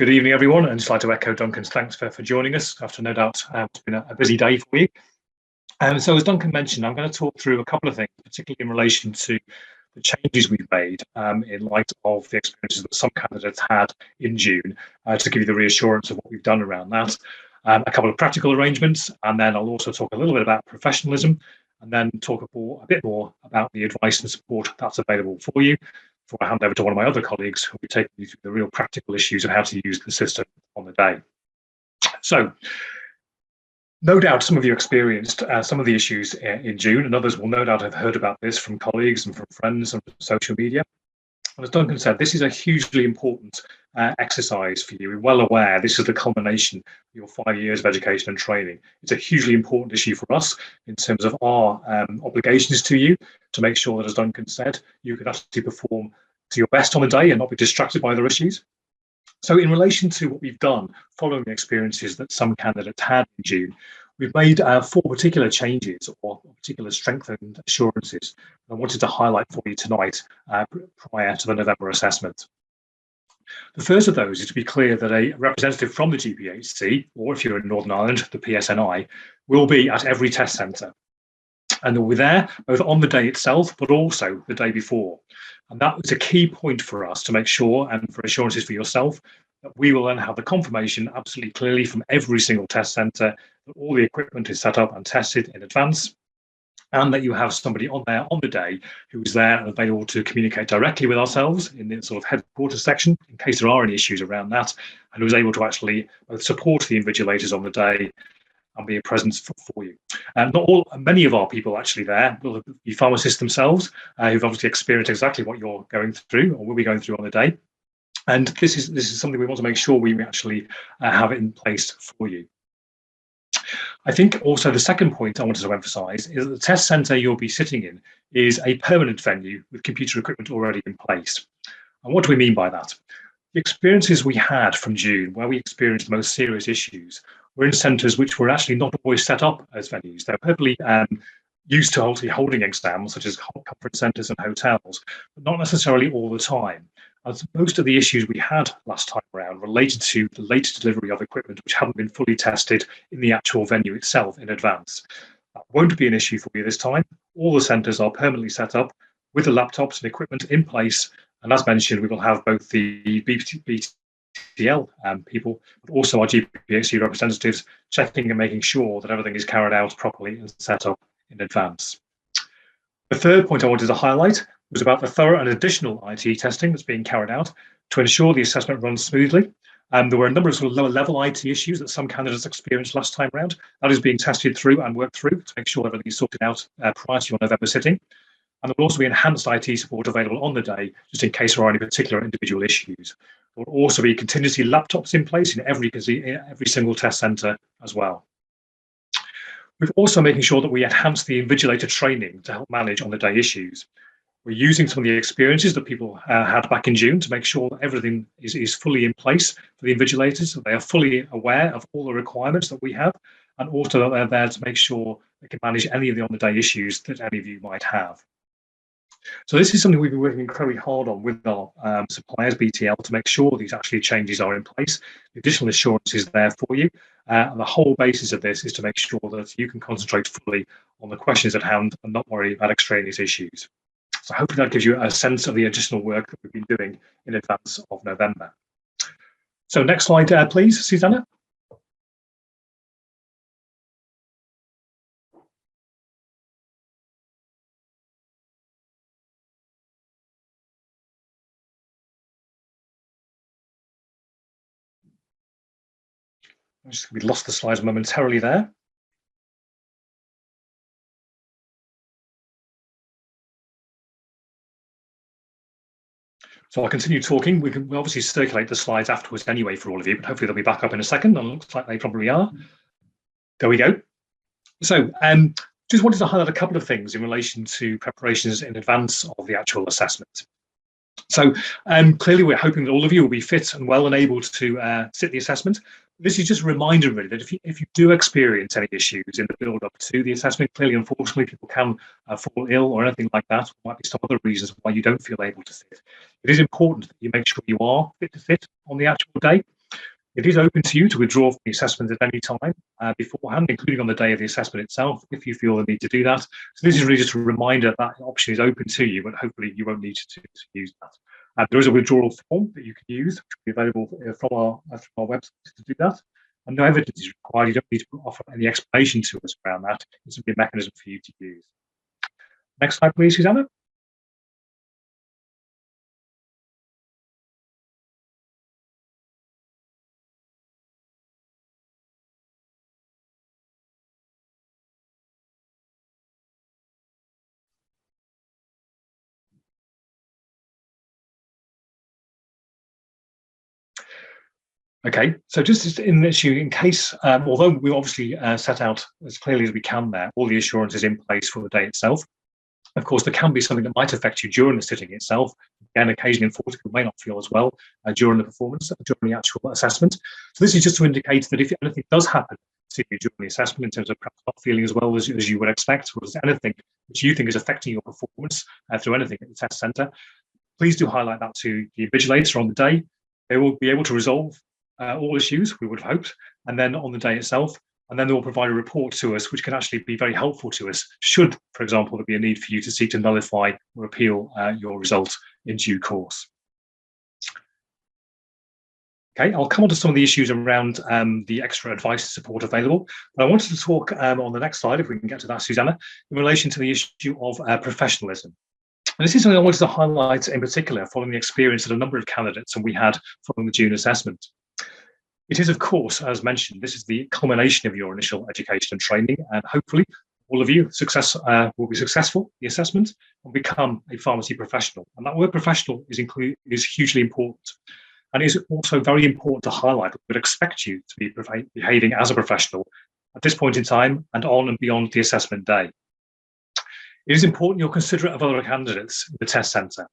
Good evening, everyone, and just like to echo Duncan's thanks for joining us after no doubt it's been a busy day for you. So as Duncan mentioned, I'm going to talk through a couple of things, particularly in relation to the changes we've made in light of the experiences that some candidates had in June, to give you the reassurance of what we've done around that. A couple of practical arrangements, and then I'll also talk a little bit about professionalism, and then talk a bit more about the advice and support that's available for you before I hand over to one of my other colleagues who will be taking you through the real practical issues of how to use the system on the day. So, no doubt some of you experienced some of the issues in June, and others will no doubt have heard about this from colleagues and from friends and from social media. And as Duncan said, this is a hugely important exercise for you. We're well aware this is the culmination of your 5 years of education and training. It's a hugely important issue for us in terms of our obligations to you to make sure that, as Duncan said, you can actually perform to your best on the day and not be distracted by other issues. So in relation to what we've done following the experiences that some candidates had in June, we've made 4 particular changes or particular strengthened assurances I wanted to highlight for you tonight prior to the November assessment. The first of those is to be clear that a representative from the GPhC, or if you're in Northern Ireland, the PSNI, will be at every test centre. And they'll be there both on the day itself, but also the day before. And that was a key point for us to make sure, and for assurances for yourself, that we will then have the confirmation absolutely clearly from every single test centre that all the equipment is set up and tested in advance, and that you have somebody on there on the day who is there and available to communicate directly with ourselves in the sort of headquarters section in case there are any issues around that, and who is able to actually both support the invigilators on the day and be a presence for you. Many of our people actually there will be pharmacists themselves, who've obviously experienced exactly what you're going through or will be going through on the day. And this is something we want to make sure we actually have in place for you. I think also the second point I wanted to emphasise is that the test centre you'll be sitting in is a permanent venue with computer equipment already in place. And what do we mean by that? The experiences we had from June, where we experienced the most serious issues, were in centres which were actually not always set up as venues. They're perfectly used to holding exams, such as conference centres and hotels, but not necessarily all the time. As most of the issues we had last time around related to the late delivery of equipment which hadn't been fully tested in the actual venue itself in advance. That won't be an issue for you this time. All the centres are permanently set up with the laptops and equipment in place. And as mentioned, we will have both the BTL people, but also our GPhC representatives checking and making sure that everything is carried out properly and set up in advance. The third point I wanted to highlight was about the thorough and additional IT testing that's being carried out to ensure the assessment runs smoothly. There were a number of sort of lower level IT issues that some candidates experienced last time around. That is being tested through and worked through to make sure everything is sorted out prior to your November sitting. And there will also be enhanced IT support available on the day, just in case there are any particular individual issues. There will also be contingency laptops in place in every single test centre as well. We're also making sure that we enhance the invigilator training to help manage on the day issues. We're using some of the experiences that people had back in June to make sure that everything is fully in place for the invigilators, so they are fully aware of all the requirements that we have, and also that they're there to make sure they can manage any of the on-the-day issues that any of you might have. So this is something we've been working incredibly hard on with our suppliers, BTL, to make sure these actually changes are in place. The additional assurance is there for you. And the whole basis of this is to make sure that you can concentrate fully on the questions at hand and not worry about extraneous issues. So hopefully that gives you a sense of the additional work that we've been doing in advance of November. So next slide, please, Susanna. We lost the slides momentarily there. So I'll continue talking. We'll obviously circulate the slides afterwards anyway for all of you, but hopefully they'll be back up in a second, and it looks like they probably are. There we go. So just wanted to highlight a couple of things in relation to preparations in advance of the actual assessment. So clearly we're hoping that all of you will be fit and well and able to sit the assessment. This is just a reminder really that if you do experience any issues in the build up to the assessment, clearly unfortunately people can fall ill or anything like that. There might be some other reasons why you don't feel able to sit. It is important that you make sure you are fit to sit on the actual day. It is open to you to withdraw from the assessment at any time beforehand, including on the day of the assessment itself, if you feel the need to do that. So this is really just a reminder that option is open to you, but hopefully you won't need to use that. There is a withdrawal form that you can use, which will be available from our website to do that. And no evidence is required. You don't need to offer any explanation to us around that. It's simply a mechanism for you to use. Next slide, please, Susanna. Okay, so just in this issue, in case, although we obviously set out as clearly as we can there, all the assurances in place for the day itself, of course, there can be something that might affect you during the sitting itself. Again, occasionally enforced people may not feel as well during the performance, during the actual assessment. So this is just to indicate that if anything does happen to you during the assessment, in terms of perhaps not feeling as well as you would expect, or is there anything which you think is affecting your performance through anything at the test centre, please do highlight that to the invigilator on the day. They will be able to resolve all issues, we would have hoped, and then on the day itself, and then they will provide a report to us, which can actually be very helpful to us, should, for example, there be a need for you to seek to nullify or appeal your result in due course. Okay, I'll come on to some of the issues around the extra advice and support available, but I wanted to talk on the next slide, if we can get to that, Susanna, in relation to the issue of professionalism. And this is something I wanted to highlight in particular following the experience that a number of candidates and we had following the June assessment. It is, of course, as mentioned, this is the culmination of your initial education and training, and hopefully all of you will be successful in the assessment and become a pharmacy professional. And that word professional is hugely important. And it is also very important to highlight that we would expect you to be behaving as a professional at this point in time and on and beyond the assessment day. It is important you're considerate of other candidates in the test centre.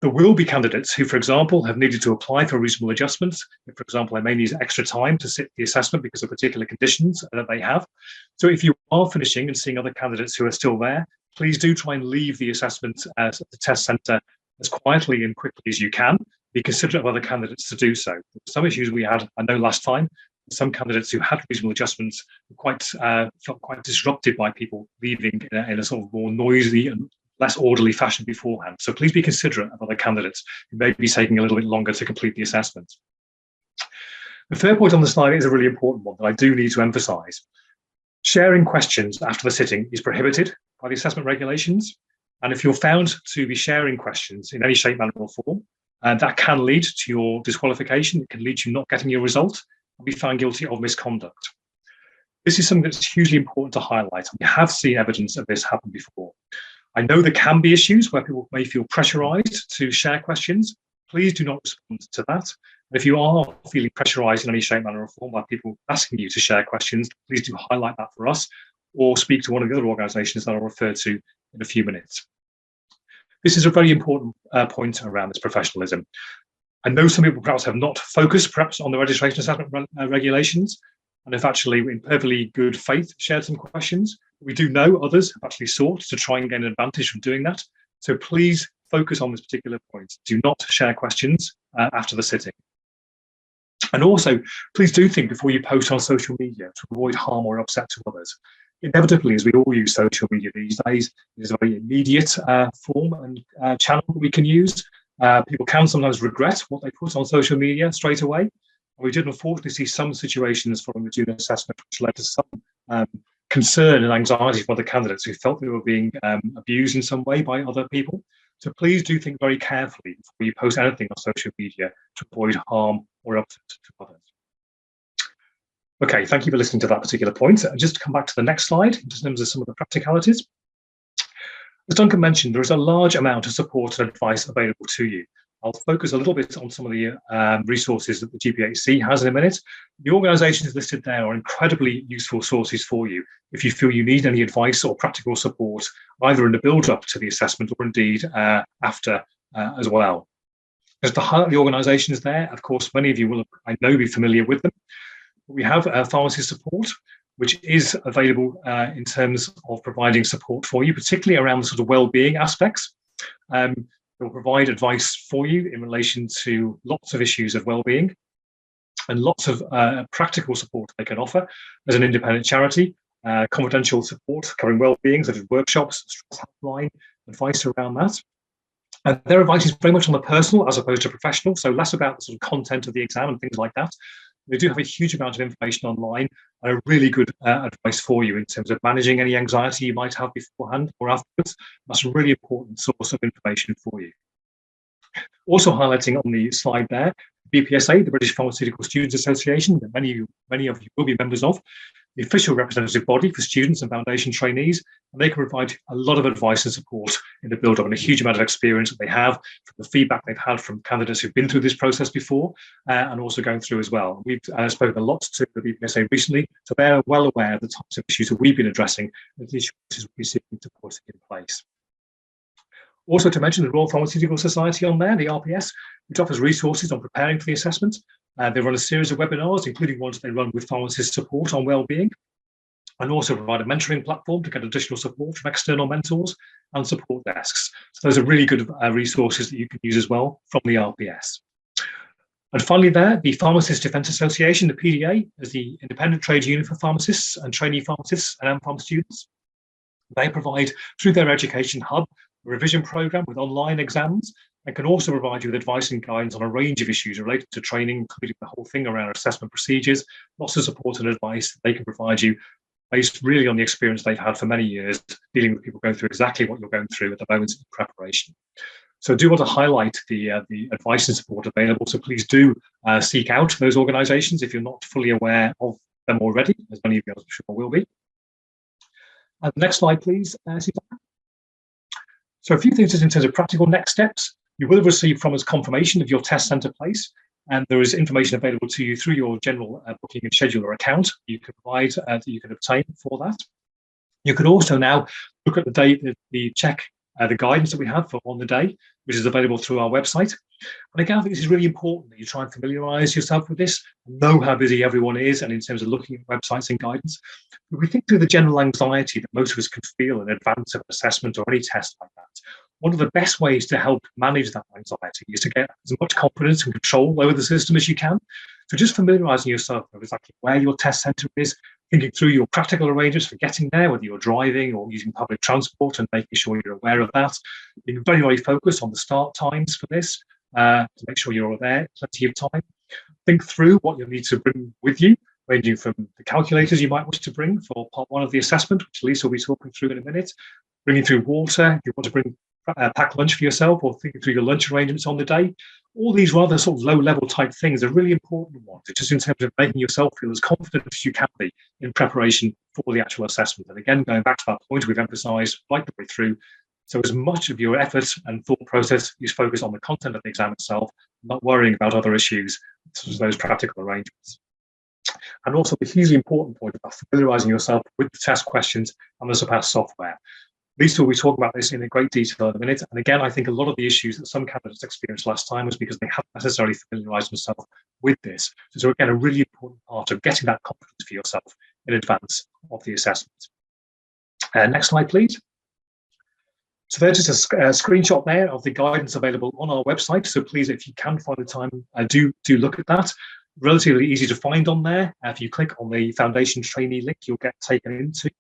There will be candidates who, for example, have needed to apply for reasonable adjustments. If, for example, they may need extra time to sit the assessment because of particular conditions that they have. So if you are finishing and seeing other candidates who are still there, please do try and leave the assessment at the test centre as quietly and quickly as you can. Be considerate of other candidates to do so. Some issues we had, I know last time, some candidates who had reasonable adjustments felt quite disrupted by people leaving in a sort of more noisy and less orderly fashion beforehand. So please be considerate of other candidates who may be taking a little bit longer to complete the assessment. The third point on the slide is a really important one that I do need to emphasise. Sharing questions after the sitting is prohibited by the assessment regulations. And if you're found to be sharing questions in any shape, manner or form, that can lead to your disqualification. It can lead to you not getting your result and be found guilty of misconduct. This is something that's hugely important to highlight. We have seen evidence of this happen before. I know there can be issues where people may feel pressurised to share questions. Please do not respond to that. And if you are feeling pressurised in any shape, manner or form by people asking you to share questions, please do highlight that for us or speak to one of the other organisations that I'll refer to in a few minutes. This is a very important point around this professionalism. I know some people perhaps have not focused perhaps on the registration assessment regulations and have actually, in perfectly good faith, shared some questions. We do know others have actually sought to try and gain an advantage from doing that. So please focus on this particular point. Do not share questions after the sitting. And also, please do think before you post on social media to avoid harm or upset to others. Inevitably, as we all use social media these days, it is a very immediate form and channel that we can use. People can sometimes regret what they put on social media straight away. We did unfortunately see some situations following the June assessment which led to some concern and anxiety from other candidates who felt they were being abused in some way by other people. So please do think very carefully before you post anything on social media to avoid harm or upset to others. Okay, thank you for listening to that particular point. And just to come back to the next slide, in terms of some of the practicalities. As Duncan mentioned, there is a large amount of support and advice available to you. I'll focus a little bit on some of the resources that the GPhC has in a minute. The organisations listed there are incredibly useful sources for you if you feel you need any advice or practical support, either in the build-up to the assessment or indeed after as well. Just to highlight the organisations there, of course, many of you will, I know, be familiar with them. We have pharmacy support, which is available in terms of providing support for you, particularly around the sort of well-being aspects. They'll provide advice for you in relation to lots of issues of well-being. and lots of practical support they can offer as an independent charity, confidential support covering well-being, such as workshops, stress helpline, advice around that. And their advice is very much on the personal as opposed to professional, so less about the sort of content of the exam and things like that. They do have a huge amount of information online and a really good advice for you in terms of managing any anxiety you might have beforehand or afterwards. That's a really important source of information for you. Also highlighting on the slide there, GPhC, the British Pharmaceutical Students Association, that many of you will be members of, the official representative body for students and foundation trainees, and they can provide a lot of advice and support in the build-up and a huge amount of experience that they have from the feedback they've had from candidates who've been through this process before and also going through as well. We've spoken a lot to the BPSA recently, so they're well aware of the types of issues that we've been addressing and the issues we're seeking to put in place. Also to mention the Royal Pharmaceutical Society on there, the RPS, which offers resources on preparing for the assessment. They run a series of webinars, including ones they run with pharmacist support on wellbeing, and also provide a mentoring platform to get additional support from external mentors and support desks. So those are really good resources that you can use as well from the RPS. And finally there, the Pharmacist Defence Association, the PDA, is the independent trade union for pharmacists and trainee pharmacists and MPharm students. They provide, through their education hub, a revision programme with online exams, and can also provide you with advice and guidance on a range of issues related to training, including the whole thing around assessment procedures, lots of support and advice they can provide you based really on the experience they've had for many years dealing with people going through exactly what you're going through at the moment in preparation. So I do want to highlight the advice and support available, so please do seek out those organisations if you're not fully aware of them already, as many of you I'm sure will be. The next slide, please, Susanna. So a few things just in terms of practical next steps. You will have received from us confirmation of your test centre place, and there is information available to you through your general booking and scheduler account you can provide that you can obtain for that. You can also now look at the date, check the guidance that we have for on the day, which is available through our website. And again, I think this is really important that you try and familiarise yourself with this, know how busy everyone is, and in terms of looking at websites and guidance. If we think through the general anxiety that most of us can feel in advance of an assessment or any test like that, one of the best ways to help manage that anxiety is to get as much confidence and control over the system as you can. So just familiarising yourself with exactly where your test centre is, thinking through your practical arrangements for getting there, whether you're driving or using public transport, and making sure you're aware of that. Being very, very focused on the start times for this to make sure you're there, plenty of time. Think through what you'll need to bring with you, ranging from the calculators you might wish to bring for part one of the assessment, which Lisa will be talking through in a minute, bringing through water, if you want to bring pack lunch for yourself, or thinking through your lunch arrangements on the day. All these rather sort of low-level type things are really important ones, just in terms of making yourself feel as confident as you can be in preparation for the actual assessment. And again, going back to that point we've emphasised right the way through, so as much of your effort and thought process is focused on the content of the exam itself, not worrying about other issues, such as those practical arrangements. And also the hugely important point about familiarising yourself with the test questions and the Surpass software. Lisa will be talking about this in great detail in a minute. And again, I think a lot of the issues that some candidates experienced last time was because they hadn't necessarily familiarised themselves with this. So again, a really important part of getting that confidence for yourself in advance of the assessment. Next slide, please. So there's just a screenshot there of the guidance available on our website. So please, if you can find the time, do look at that. Relatively easy to find on there. If you click on the foundation trainee link, you'll get taken into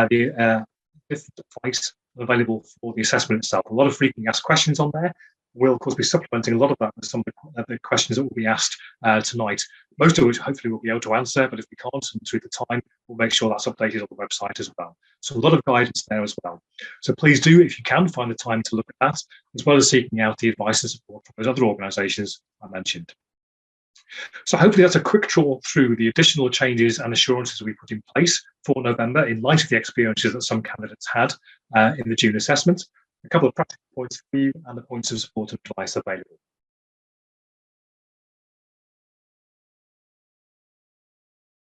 the advice available for the assessment itself. A lot of frequently asked questions on there. We'll, of course, be supplementing a lot of that with some of the questions that will be asked tonight, most of which hopefully we'll be able to answer, but if we can't, and through the time, we'll make sure that's updated on the website as well. So a lot of guidance there as well. So please do, if you can, find the time to look at that, as well as seeking out the advice and support from those other organisations I mentioned. So hopefully that's a quick tour through the additional changes and assurances we put in place for November in light of the experiences that some candidates had in the June assessment. A couple of practical points for you and the points of support and advice available.